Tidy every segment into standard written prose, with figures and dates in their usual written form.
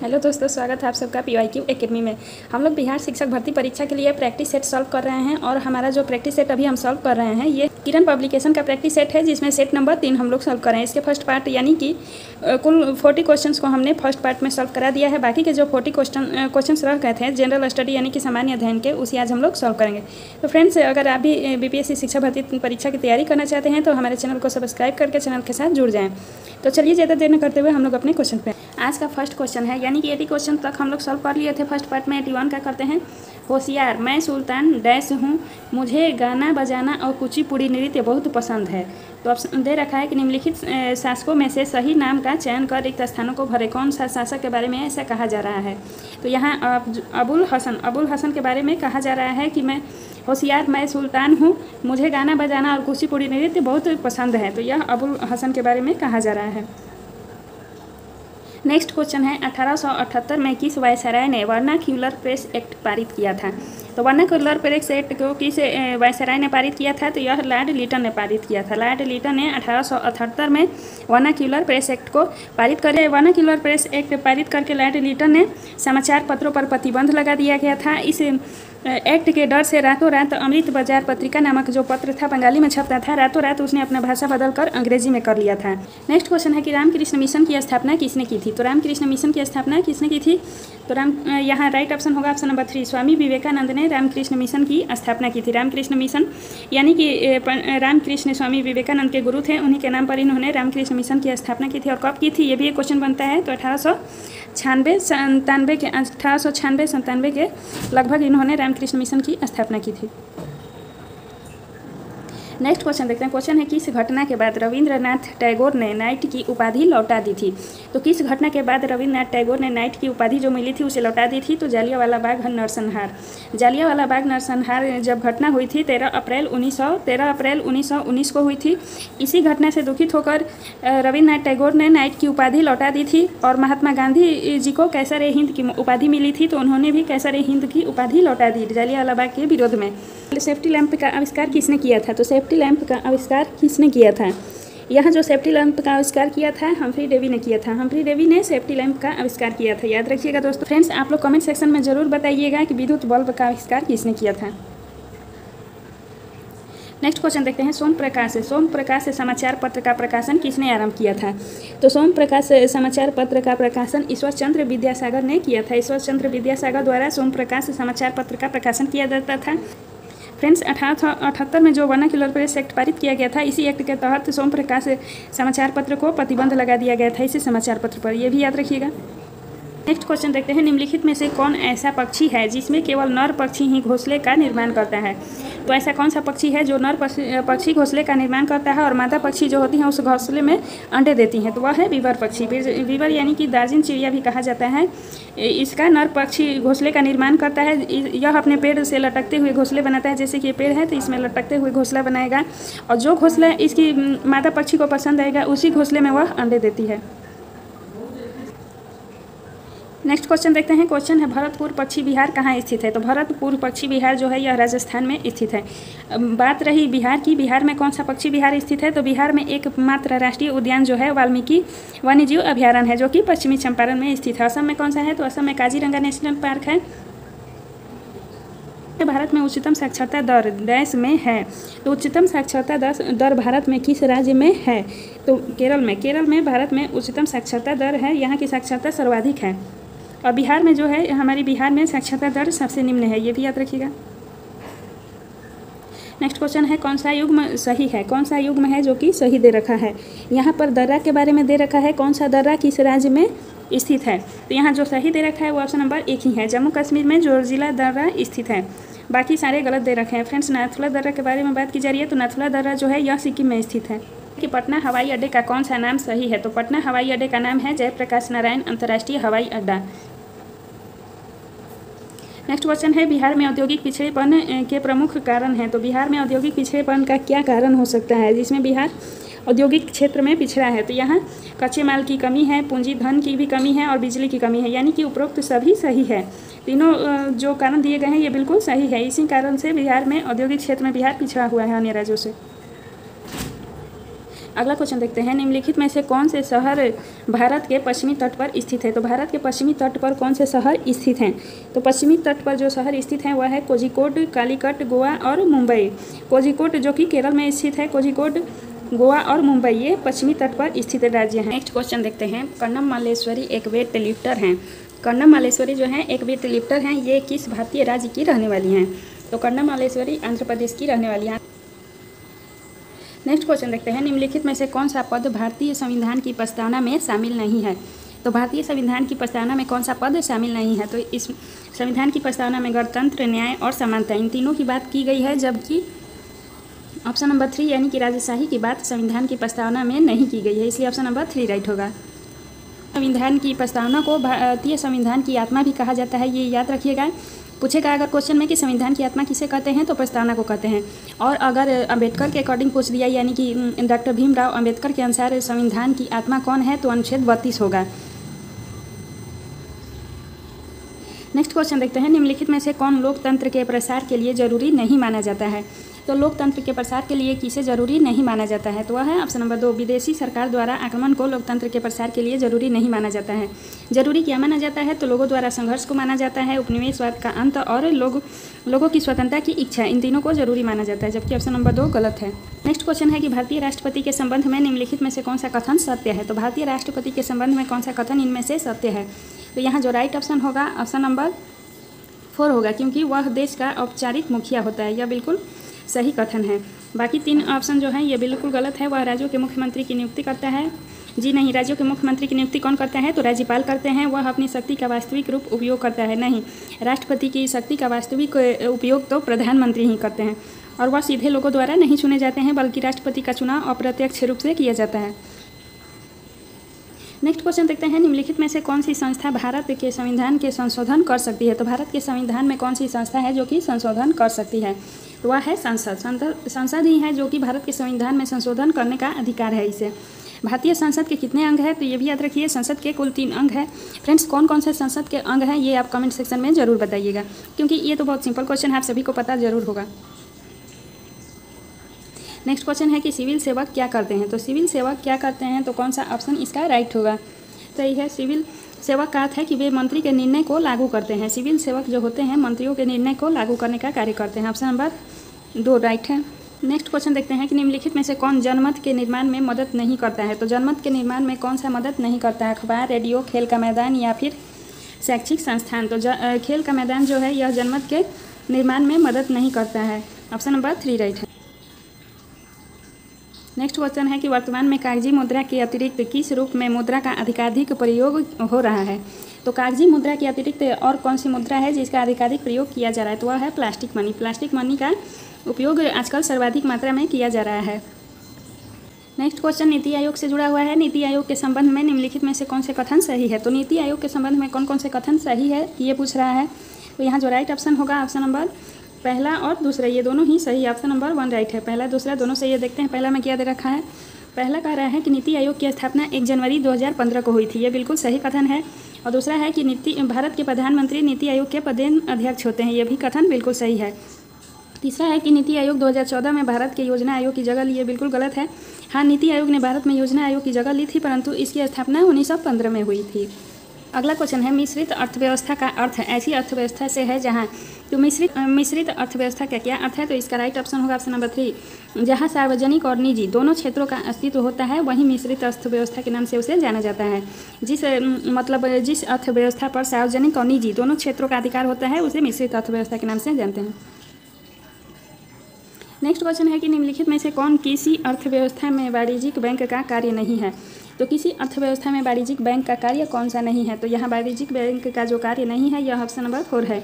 Hello दोस्तों, स्वागत है आप सबका PYQ एकेडमी में। हम लोग बिहार शिक्षक भर्ती परीक्षा के लिए प्रैक्टिस सेट सॉल्व कर रहे हैं और हमारा जो प्रैक्टिस सेट अभी हम सॉल्व कर रहे हैं ये किरण पब्लिकेशन का प्रैक्टिस सेट है, जिसमें सेट नंबर 3 हम लोग सॉल्व कर रहे हैं। इसके फर्स्ट पार्ट यानी कि कुल 40 क्वेश्चंस को हमने फर्स्ट पार्ट में सॉल्व करा दिया है। बाकी के जो 40 क्वेश्चंस रह गए थे जनरल स्टडी यानी कि सामान्य अध्ययन के, उसी आज हम लोग सॉल्व करेंगे। तो फ्रेंड्स, अगर आप भी BPSC शिक्षक भर्ती परीक्षा की तैयारी करना चाहते हैं तो हमारे चैनल को सब्सक्राइब करके चैनल के साथ जुड़ जाएँ। तो चलिए ज़्यादा देर न करते हुए हम लोग अपने क्वेश्चन पे। आज का फर्स्ट क्वेश्चन है, यानी कि 80 क्वेश्चन तक हम लोग सॉल्व कर लिए थे फर्स्ट पार्ट में। 81 का करते हैं। होशियार, मैं सुल्तान डैश हूँ, मुझे गाना बजाना और कुचिपुड़ी नृत्य बहुत पसंद है। तो ऑप्शन दे रखा है कि निम्नलिखित शासकों में से सही नाम का चयन कर रिक्त स्थानों को भरे। कौन सा शासक के बारे में ऐसा कहा जा रहा है? तो यहाँ अबुल हसन के बारे में कहा जा रहा है कि मैं होशियार, मैं सुल्तान हूँ, मुझे गाना बजाना और कुचिपुड़ी नृत्य बहुत पसंद है। तो यह अबुल हसन के बारे में कहा जा रहा है। नेक्स्ट क्वेश्चन है, 1878 में किस वायसराय ने वर्नाक्यूलर प्रेस एक्ट पारित किया था? तो वर्नाक्यूलर प्रेस एक्ट को किस वायसराय ने पारित किया था? तो यह लॉर्ड लिटन ने पारित किया था। लॉर्ड लिटन ने 1878 में वर्नाक्यूलर प्रेस एक्ट को पारित करे। वर्नाक्यूलर प्रेस एक्ट पारित करके लॉर्ड लिटन ने समाचार पत्रों पर प्रतिबंध लगा दिया गया था। इस एक्ट के डर से रातों रात अमृत बाजार पत्रिका नामक जो पत्र था बंगाली में छपता था, रातों रात उसने अपना भाषा बदलकर अंग्रेजी में कर लिया था। नेक्स्ट क्वेश्चन है कि रामकृष्ण मिशन की स्थापना किसने की थी? तो रामकृष्ण मिशन की स्थापना किसने की थी? तो यहाँ राइट ऑप्शन होगा ऑप्शन नंबर 3, स्वामी विवेकानंद ने रामकृष्ण मिशन की स्थापना की थी। रामकृष्ण मिशन यानी कि रामकृष्ण स्वामी विवेकानंद के गुरु थे, उन्हीं के नाम पर इन्होंने रामकृष्ण मिशन की स्थापना की थी। और कब की थी ये भी एक क्वेश्चन बनता है। तो 1896-97 के लगभग इन्होंने रामकृष्ण मिशन की स्थापना की थी। नेक्स्ट क्वेश्चन देखते हैं। क्वेश्चन है, किस घटना के बाद रविंद्रनाथ टैगोर ने नाइट की उपाधि लौटा दी थी? तो किस घटना के बाद रविंद्रनाथ टैगोर ने नाइट की उपाधि जो मिली थी उसे लौटा दी थी? तो जालियांवाला बाग नरसंहार। जालियांवाला बाग नरसंहार जब घटना हुई थी 13 अप्रैल 1919 को हुई थी। इसी घटना से दुखित होकर रविंद्रनाथ टैगोर ने नाइट की उपाधि लौटा दी थी। और महात्मा गांधी जी को कैसर ए हिंद की उपाधि मिली थी, तो उन्होंने भी कैसर ए हिंद की उपाधि लौटा दी जालियांवाला बाग के विरोध में। सेफ्टी लैंप का आविष्कार किसने किया था? तो सेफ्टी लैंप का आविष्कार किसने किया था? यहाँ जो सेफ्टी लैंप का आविष्कार किया था हम्फ्री डेवी ने किया था। हम्फ्री डेवी ने सेफ्टी लैंप का आविष्कार किया था, याद रखिएगा दोस्तों। फ्रेंड्स, आप लोग कमेंट सेक्शन में जरूर बताइएगा कि विद्युत बल्ब का आविष्कार किसने किया था। नेक्स्ट क्वेश्चन देखते हैं। सोम प्रकाश समाचार पत्र का प्रकाशन किसने आरंभ किया था? तो सोम प्रकाश समाचार पत्र का प्रकाशन ईश्वर चंद्र विद्यासागर ने किया था। ईश्वर चंद्र विद्यासागर द्वारा सोम प्रकाश समाचार पत्र का प्रकाशन किया जाता था। फ्रेंड्स, 1878 में जो वर्नाक्यूलर प्रेस एक्ट पारित किया गया था, इसी एक्ट के तहत सोम प्रकाश समाचार पत्र को प्रतिबंध लगा दिया गया था इसी समाचार पत्र पर, यह भी याद रखिएगा। नेक्स्ट क्वेश्चन देखते हैं। निम्नलिखित में से कौन ऐसा पक्षी है जिसमें केवल नर पक्षी ही घोंसले का निर्माण करता है? तो ऐसा कौन सा पक्षी है जो नर पक्षी घोंसले का निर्माण करता है और मादा पक्षी जो होती हैं उस घोंसले में अंडे देती हैं? तो वह है वीवर पक्षी। वीवर यानी कि दार्जिन चिड़िया भी कहा जाता है। इसका नर पक्षी घोंसले का निर्माण करता है। यह अपने पेड़ से लटकते हुए घोंसले बनाता है। जैसे कि ये पेड़ है तो इसमें लटकते हुए घोंसला बनाएगा और जो घोंसला इसकी मादा पक्षी को पसंद आएगा उसी घोंसले में वह अंडे देती है। नेक्स्ट क्वेश्चन देखते हैं। क्वेश्चन है, भरतपुर पक्षी विहार कहाँ स्थित है? तो भरतपुर पक्षी विहार जो है यह राजस्थान में स्थित है। बात रही बिहार की, बिहार में कौन सा पक्षी विहार स्थित है? तो बिहार में एकमात्र राष्ट्रीय उद्यान जो है वाल्मीकि वन्यजीव अभयारण्य है, जो कि पश्चिमी चंपारण में स्थित है। असम में कौन सा है? तो असम में काजीरंगा नेशनल पार्क है। भारत में उच्चतम साक्षरता दर देश में है। तो उच्चतम साक्षरता दर भारत में किस राज्य में है? तो केरल में भारत में उच्चतम साक्षरता दर है। यहाँ की साक्षरता सर्वाधिक है। और बिहार में जो है, हमारी बिहार में साक्षरता दर सबसे निम्न है, ये भी याद रखिएगा। नेक्स्ट क्वेश्चन है, कौन सा युग्म सही है? कौन सा युग्म है जो कि सही दे रखा है? यहाँ पर दर्रा के बारे में दे रखा है। कौन सा दर्रा किस राज्य में स्थित है? तो यहाँ जो सही दे रखा है वो ऑप्शन नंबर 1 ही है। जम्मू कश्मीर में जोजिला दर्रा स्थित है, बाकी सारे गलत दे रखे हैं। फ्रेंड्स, नाथुला दर्रा के बारे में बात की जा रही है। तो नाथुला दर्रा जो है यह सिक्किम में स्थित है। कि पटना हवाई अड्डे का कौन सा नाम सही है? तो पटना हवाई अड्डे का नाम है जयप्रकाश नारायण अंतर्राष्ट्रीय हवाई अड्डा। नेक्स्ट क्वेश्चन है, बिहार में औद्योगिक पिछड़ेपन के प्रमुख कारण हैं। तो बिहार में औद्योगिक पिछड़ेपन का क्या कारण हो सकता है जिसमें बिहार औद्योगिक क्षेत्र में पिछड़ा है? तो यहाँ कच्चे माल की कमी है, पूंजी धन की भी कमी है और बिजली की कमी है, यानी कि उपरोक्त सभी सही है। तीनों जो कारण दिए गए हैं ये बिल्कुल सही है। इसी कारण से बिहार में औद्योगिक क्षेत्र में बिहार पिछड़ा हुआ है अन्य राज्यों से। अगला क्वेश्चन देखते हैं, निम्नलिखित में से कौन से शहर भारत के पश्चिमी तट पर स्थित है। तो भारत के पश्चिमी तट पर कौन से शहर स्थित हैं। तो पश्चिमी तट पर जो शहर स्थित हैं वह है कोझिकोड, कालीकट, गोवा और मुंबई। कोझिकोड जो कि केरल में स्थित है, कोझिकोड, गोवा और मुंबई ये पश्चिमी तट पर स्थित राज्य हैं। नेक्स्ट क्वेश्चन देखते हैं, कन्नम मालेश्वरी एक वेट लिफ्टर हैं। कन्नम मालेश्वरी जो है एक वेट लिफ्टर हैं, ये किस भारतीय राज्य की रहने वाली हैं। तो कन्नम मालेश्वरी आंध्र प्रदेश की रहने वाली हैं। नेक्स्ट क्वेश्चन देखते हैं, निम्नलिखित में से कौन सा पद भारतीय संविधान की प्रस्तावना में शामिल नहीं है। तो भारतीय संविधान की प्रस्तावना में कौन सा पद शामिल नहीं है। तो इस संविधान की प्रस्तावना में गणतंत्र, न्याय और समानता इन तीनों की बात की गई है, जबकि ऑप्शन नंबर 3 यानी कि राजशाही की बात संविधान की प्रस्तावना में नहीं की गई है, इसलिए ऑप्शन नंबर 3 राइट होगा। संविधान की प्रस्तावना को भारतीय संविधान की आत्मा भी कहा जाता है, ये याद रखिएगा। पूछेगा अगर क्वेश्चन में कि संविधान की आत्मा किसे कहते हैं, तो प्रस्तावना को कहते हैं। और अगर अंबेडकर के अकॉर्डिंग पूछ दिया, यानी कि डॉक्टर भीमराव अंबेडकर के अनुसार संविधान की आत्मा कौन है, तो अनुच्छेद 32 होगा। नेक्स्ट क्वेश्चन देखते हैं, निम्नलिखित में से कौन लोकतंत्र के प्रसार के लिए जरूरी नहीं माना जाता है। तो लोकतंत्र के प्रसार के लिए किसे जरूरी नहीं माना जाता है। तो वह है ऑप्शन नंबर 2, विदेशी सरकार द्वारा आक्रमण को लोकतंत्र के प्रसार के लिए जरूरी नहीं माना जाता है। जरूरी क्या माना जाता है, तो लोगों द्वारा संघर्ष को माना जाता है, उपनिवेशवाद का अंत और लोगों की स्वतंत्रता की इच्छा, इन तीनों को जरूरी माना जाता है, जबकि ऑप्शन नंबर 2 गलत है। नेक्स्ट क्वेश्चन है कि भारतीय राष्ट्रपति के संबंध में निम्नलिखित में से कौन सा कथन सत्य है। तो भारतीय राष्ट्रपति के संबंध में कौन सा कथन इनमें से सत्य है। तो यहाँ जो राइट ऑप्शन होगा ऑप्शन नंबर 4 होगा, क्योंकि वह देश का औपचारिक मुखिया होता है, यह बिल्कुल सही कथन है। बाकी 3 ऑप्शन जो हैं ये बिल्कुल गलत है। वह राज्यों के मुख्यमंत्री की नियुक्ति करता है, जी नहीं, राज्यों के मुख्यमंत्री की नियुक्ति कौन करता है, तो राज्यपाल करते हैं। वह अपनी शक्ति का वास्तविक रूप उपयोग करता है, नहीं, राष्ट्रपति की शक्ति का वास्तविक उपयोग तो प्रधानमंत्री ही करते हैं। और वह सीधे लोगों द्वारा नहीं चुने जाते हैं, बल्कि राष्ट्रपति का चुनाव अप्रत्यक्ष रूप से किया जाता है। नेक्स्ट क्वेश्चन देखते हैं, निम्नलिखित में से कौन सी संस्था भारत के संविधान के संशोधन कर सकती है। तो भारत के संविधान में कौन सी संस्था है जो कि संशोधन कर सकती है। तो वह है संसद। संसद ही है जो कि भारत के संविधान में संशोधन करने का अधिकार है इसे। भारतीय संसद के कितने अंग हैं, तो ये भी याद रखिए, संसद के कुल 3 अंग हैं। फ्रेंड्स, कौन कौन से संसद के अंग हैं ये आप कमेंट सेक्शन में ज़रूर बताइएगा, क्योंकि ये तो बहुत सिंपल क्वेश्चन है, आप सभी को पता ज़रूर होगा। नेक्स्ट क्वेश्चन है कि सिविल सेवक क्या करते हैं। तो सिविल सेवक क्या करते हैं, तो कौन सा ऑप्शन इसका राइट होगा। तो यही है, सिविल सेवक का अर्थ है कि वे मंत्री के निर्णय को लागू करते हैं। सिविल सेवक जो होते हैं मंत्रियों के निर्णय को लागू करने का कार्य करते हैं। ऑप्शन नंबर 2 राइट है। नेक्स्ट क्वेश्चन देखते हैं कि निम्नलिखित में से कौन जनमत के निर्माण में मदद नहीं करता है। तो जनमत के निर्माण में कौन सा मदद नहीं करता है, अखबार, रेडियो, खेल का मैदान या फिर शैक्षिक संस्थान। तो खेल का मैदान जो है यह जनमत के निर्माण में मदद नहीं करता है। ऑप्शन नंबर 3 राइट है। नेक्स्ट क्वेश्चन है कि वर्तमान में कागजी मुद्रा के अतिरिक्त किस रूप में मुद्रा का अधिकाधिक प्रयोग हो रहा है। तो कागजी मुद्रा के अतिरिक्त और कौन सी मुद्रा है जिसका अधिकाधिक प्रयोग किया जा रहा है, तो वह है प्लास्टिक मनी। प्लास्टिक मनी का उपयोग आजकल सर्वाधिक मात्रा में किया जा रहा है। नेक्स्ट क्वेश्चन नीति आयोग से जुड़ा हुआ है। नीति आयोग के संबंध में निम्नलिखित में से कौन से कथन सही है। तो नीति आयोग के संबंध में कौन कौन से कथन सही है ये पूछ रहा है। तो यहाँ जो राइट ऑप्शन होगा ऑप्शन नंबर पहला और दूसरा, ये दोनों ही सही। ऑप्शन नंबर 1 राइट है। पहला दूसरा दोनों सही है। देखते हैं पहला में क्या दे रखा है। पहला कह रहा है कि नीति आयोग की स्थापना 1 जनवरी 2015 को हुई थी, ये बिल्कुल सही कथन है। और दूसरा है कि भारत के प्रधानमंत्री नीति आयोग के पदेन अध्यक्ष होते हैं, ये भी कथन बिल्कुल सही है। तीसरा है कि नीति आयोग 2014 में भारत के योजना आयोग की जगह ली, ये बिल्कुल गलत है। हाँ, नीति आयोग ने भारत में योजना आयोग की जगह ली थी, परंतु इसकी स्थापना 1915 में हुई थी। अगला क्वेश्चन है, मिश्रित अर्थव्यवस्था का अर्थ ऐसी अर्थव्यवस्था से है जहाँ, तो मिश्रित अर्थव्यवस्था का क्या अर्थ है। तो इसका राइट ऑप्शन होगा ऑप्शन नंबर 3, जहाँ सार्वजनिक और निजी दोनों क्षेत्रों का अस्तित्व होता है वही मिश्रित अर्थव्यवस्था के नाम से उसे जाना जाता है। जिस अर्थव्यवस्था पर सार्वजनिक और निजी दोनों क्षेत्रों का अधिकार होता है उसे मिश्रित अर्थव्यवस्था के नाम से जानते हैं। नेक्स्ट क्वेश्चन है कि निम्नलिखित में से कौन किसी अर्थव्यवस्था में वाणिज्यिक बैंक का कार्य नहीं है। तो किसी अर्थव्यवस्था में वाणिज्यिक बैंक का कार्य कौन सा नहीं है। तो यहाँ वाणिज्यिक बैंक का जो कार्य नहीं है यह ऑप्शन नंबर 4 है।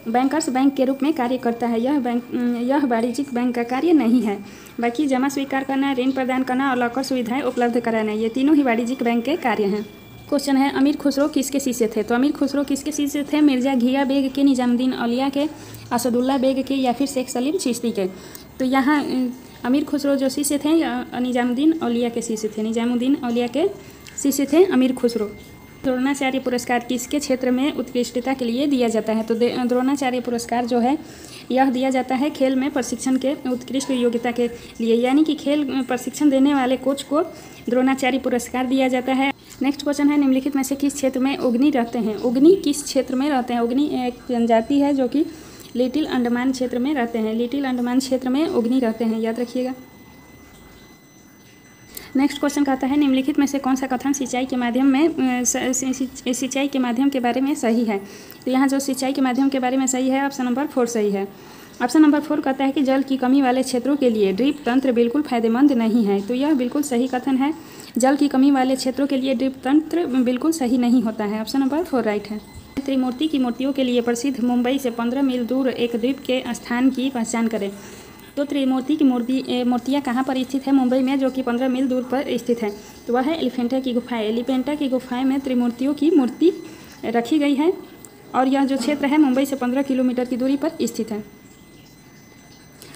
बैंकर्स बैंक के रूप में कार्य करता है, यह वाणिज्यिक बैंक का कार्य नहीं है। बाकी जमा स्वीकार करना, ऋण प्रदान करना और लॉकर सुविधाएं उपलब्ध कराना, ये तीनों ही वाणिज्यिक बैंक के कार्य हैं। क्वेश्चन है, अमीर खुसरो किसके शिष्य थे। तो अमीर खुसरो किसके शिष्य थे, मिर्जा घिया बेग के, निजामुद्दीन औलिया के, असदुल्ला बेग के या फिर शेख सलीम चिश्ती के। तो यहाँ अमीर खुसरो जो शिष्य थे निजामुद्दीन औलिया के शिष्य थे। निजामुद्दीन औलिया के शिष्य थे अमीर खुसरो। द्रोणाचार्य पुरस्कार किसके क्षेत्र में उत्कृष्टता के लिए दिया जाता है? तो द्रोणाचार्य पुरस्कार जो है यह दिया जाता है खेल में प्रशिक्षण के उत्कृष्ट योग्यता के लिए, यानी कि खेल प्रशिक्षण देने वाले कोच को द्रोणाचार्य पुरस्कार दिया जाता है। नेक्स्ट क्वेश्चन है, निम्नलिखित में से किस क्षेत्र में उगनी रहते हैं? उगनी किस क्षेत्र में रहते हैं? उगनी एक जनजाति है जो कि लिटिल अंडमान क्षेत्र में रहते हैं। लिटिल अंडमान क्षेत्र में उगनी रहते हैं, याद रखिएगा। नेक्स्ट क्वेश्चन कहता है, निम्नलिखित में से कौन सा कथन सिंचाई के माध्यम के बारे में सही है? तो यहाँ जो सिंचाई के माध्यम के बारे में सही है, ऑप्शन नंबर 4 सही है। ऑप्शन नंबर 4 कहता है कि जल की कमी वाले क्षेत्रों के लिए ड्रिप तंत्र बिल्कुल फायदेमंद नहीं है। तो यह बिल्कुल सही कथन है। जल की कमी वाले क्षेत्रों के लिए ड्रिप तंत्र बिल्कुल सही नहीं होता है। ऑप्शन नंबर 4 राइट है। त्रिमूर्ति की मूर्तियों के लिए प्रसिद्ध मुंबई से 15 मील दूर एक द्वीप के स्थान की पहचान करें। तो त्रिमूर्ति की मूर्तियाँ कहाँ पर स्थित है? मुंबई में, जो कि 15 मील दूर पर स्थित है। तो वह है एलिफेंटा की गुफाएं। एलिफेंटा की गुफाएं में त्रिमूर्तियों की मूर्ति रखी गई है और यह जो क्षेत्र है मुंबई से 15 किलोमीटर की दूरी पर स्थित है।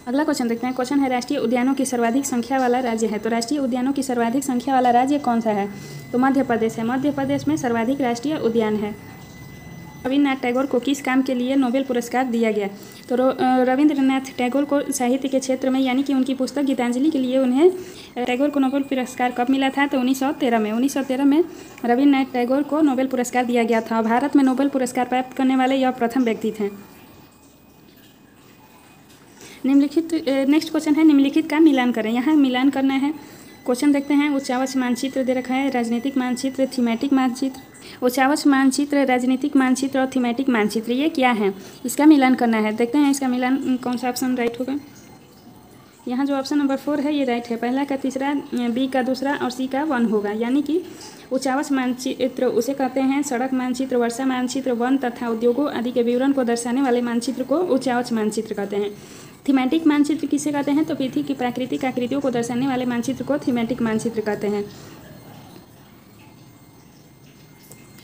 अगला क्वेश्चन देखते हैं। क्वेश्चन है, राष्ट्रीय उद्यानों की सर्वाधिक संख्या वाला राज्य है। तो राष्ट्रीय उद्यानों की सर्वाधिक संख्या वाला राज्य कौन सा है? तो मध्य प्रदेश है। मध्य प्रदेश में सर्वाधिक राष्ट्रीय उद्यान है। रविन्द्रनाथ टैगोर को किस काम के लिए नोबेल पुरस्कार दिया गया? तो रविंद्रनाथ टैगोर को साहित्य के क्षेत्र में, यानी कि उनकी पुस्तक गीतांजलि के लिए उन्हें टैगोर को नोबेल पुरस्कार कब मिला था? तो 1913 में। 1913 में रविन्द्रनाथ टैगोर को नोबेल पुरस्कार दिया गया था। भारत में नोबेल पुरस्कार प्राप्त करने वाले यह प्रथम व्यक्ति थे। नेक्स्ट क्वेश्चन है, निम्नलिखित का मिलान करें। यहाँ मिलान करना है। क्वेश्चन देखते हैं। उच्चावच मानचित्र दे रखा है, राजनीतिक मानचित्र, थीमेटिक मानचित्र। उच्चावच मानचित्र, राजनीतिक मानचित्र और थीमेटिक मानचित्र, ये क्या है? इसका मिलान करना है। देखते हैं इसका मिलान कौन सा ऑप्शन राइट होगा। यहाँ जो ऑप्शन नंबर 4 है ये राइट है। पहला का तीसरा, बी का दूसरा और सी का 1 होगा। यानी कि उच्चावच मानचित्र उसे कहते हैं सड़क मानचित्र, वर्षा मानचित्र, वन तथा उद्योगों आदि के विवरण को दर्शाने वाले मानचित्र को उच्चावच मानचित्र कहते हैं। थीमेटिक मानचित्र किसे कहते हैं? तो पृथ्वी की प्राकृतिक आकृतियों को दर्शाने वाले मानचित्र को थीमेटिक मानचित्र कहते हैं।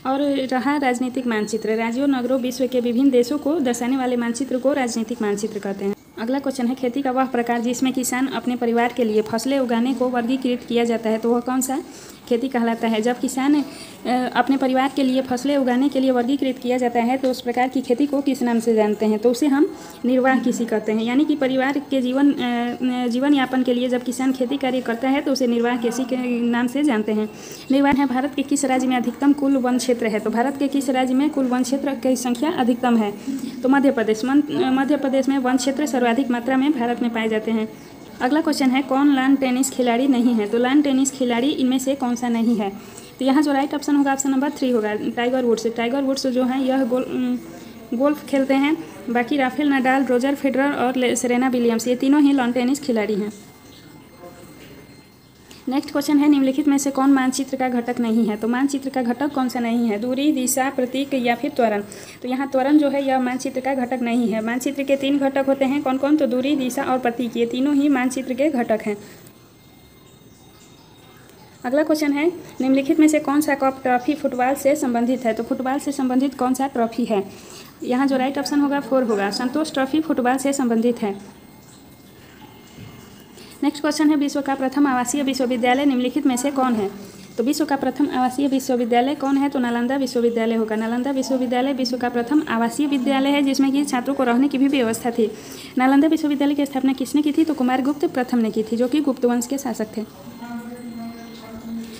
और रहा राजनीतिक मानचित्र, राज्यों, नगरों, विश्व के विभिन्न देशों को दर्शाने वाले मानचित्र को राजनीतिक मानचित्र कहते हैं। अगला क्वेश्चन है, खेती का वह प्रकार जिसमें किसान अपने परिवार के लिए फसलें उगाने को वर्गीकृत किया जाता है। तो वह कौन सा खेती कहलाता है? जब किसान अपने परिवार के लिए फसलें उगाने के लिए वर्गीकृत किया जाता है तो उस प्रकार की खेती को किस नाम से जानते हैं? तो उसे हम निर्वाह कृषि कहते हैं। यानी कि परिवार के जीवन यापन के लिए जब किसान खेती कार्य करता है तो उसे निर्वाह कृषि के नाम से जानते हैं। निर्वाह है, भारत के किस राज्य में अधिकतम कुल वन क्षेत्र है? तो भारत के किस राज्य में कुल वन क्षेत्र की संख्या अधिकतम है? तो मध्य प्रदेश। मध्य प्रदेश में वन क्षेत्र सर्वाधिक मात्रा में भारत में पाए जाते हैं। अगला क्वेश्चन है, कौन लान टेनिस खिलाड़ी नहीं है? तो लान टेनिस खिलाड़ी इनमें से कौन सा नहीं है? तो यहाँ जो राइट ऑप्शन होगा ऑप्शन नंबर 3 होगा, टाइगर वुड्स। टाइगर वुड्स जो है यह गोल्फ खेलते हैं। बाकी राफेल नडाल, रोजर फेडरर और सेरेना विलियम्स, ये तीनों ही लॉन टेनिस खिलाड़ी हैं। नेक्स्ट क्वेश्चन है, निम्नलिखित में से कौन मानचित्र का घटक नहीं है? तो मानचित्र का घटक कौन सा नहीं है? दूरी, दिशा, प्रतीक या फिर त्वरण। तो यहाँ त्वरण जो है यह मानचित्र का घटक नहीं है। मानचित्र के 3 घटक होते हैं, कौन कौन? तो दूरी, दिशा और प्रतीक, ये तीनों ही मानचित्र के घटक हैं। अगला क्वेश्चन है, निम्नलिखित में से कौन सा कप ट्रॉफी फुटबॉल से संबंधित है? तो फुटबॉल से संबंधित कौन सा ट्रॉफी है? यहाँ जो राइट ऑप्शन होगा 4 होगा, संतोष ट्रॉफी फुटबॉल से संबंधित है। नेक्स्ट क्वेश्चन है, विश्व का प्रथम आवासीय विश्वविद्यालय निम्नलिखित में से कौन है? तो विश्व का प्रथम आवासीय विश्वविद्यालय कौन है? तो नालंदा विश्वविद्यालय होगा। नालंदा विश्वविद्यालय विश्व का प्रथम आवासीय विद्यालय है जिसमें कि छात्रों को रहने की भी व्यवस्था थी। नालंदा विश्वविद्यालय की स्थापना किसने की थी? तो कुमारगुप्त प्रथम ने की थी, जो कि गुप्त वंश के शासक थे।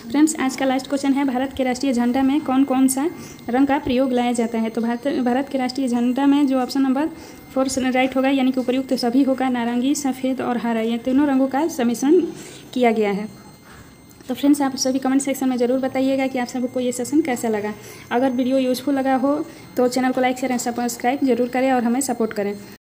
फ्रेंड्स, आज का लास्ट क्वेश्चन है, भारत के राष्ट्रीय झंडा में कौन कौन सा रंग का प्रयोग लाया जाता है? तो भारत के राष्ट्रीय झंडा में जो ऑप्शन नंबर 4 राइट होगा, यानी कि उपयुक्त सभी होगा, नारंगी, सफ़ेद और हरा, ये तीनों रंगों का सम्मिश्रण किया गया है। तो फ्रेंड्स, आप सभी कमेंट सेक्शन में ज़रूर बताइएगा कि आप सबको ये सेशन कैसा लगा। अगर वीडियो यूजफुल लगा हो तो चैनल को लाइक शेयर एंड सब्सक्राइब जरूर करें और हमें सपोर्ट करें।